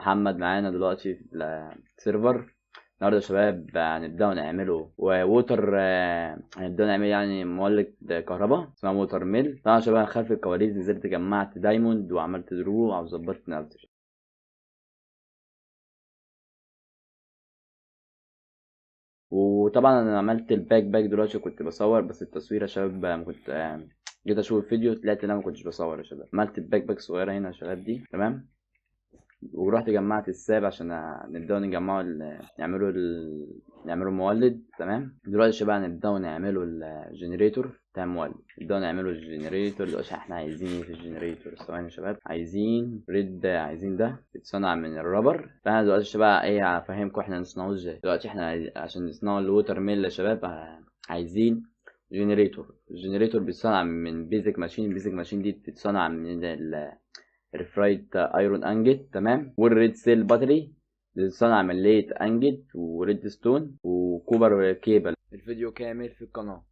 محمد معانا دلوقتي في السيرفر. النهارده يا شباب هنبدأ نعمله ووتر، هنبدأ نعمل يعني مولد كهرباء اسمها ووتر ميل. طبعا يا شباب خلف الكواليس نزلت جمعت دايموند وعملت دروع وظبطت نفسي. وطبعا انا عملت الباك دلوقتي، كنت بصور بس التصوير يا شباب ما كنت جيت اشوف الفيديو طلعت ان انا ما كنتش بصور يا شباب. عملت الباك صغيره هنا يا شباب دي تمام. ورحت جمعت الساب عشان نبدأ نجمعه نعمله مولد تمام. دلوقتي يا شباب هنبدأ نعمله الجنريتور بتاع المولد. نبدأ نعمله الجنريتور دلوقتي. احنا عايزين ايه في الجنريتور؟ ثواني يا شباب. عايزين ريد، عايزين ده بيتصنع من الرابر. فانا دلوقتي يا شباب ايه هفهمكم احنا نصنعه ازاي. دلوقتي احنا عشان نصنعه الووتر ميل يا شباب عايزين جنريتور. الجنريتور بيتصنع من بيزك ماشين. البيزك ماشين دي بتتصنع من الفرايت ايرون انجت تمام. والريد سيل باتري بتصنع من ليت انجت وريد ستون وكوبر كيبل. الفيديو كامل في القناة.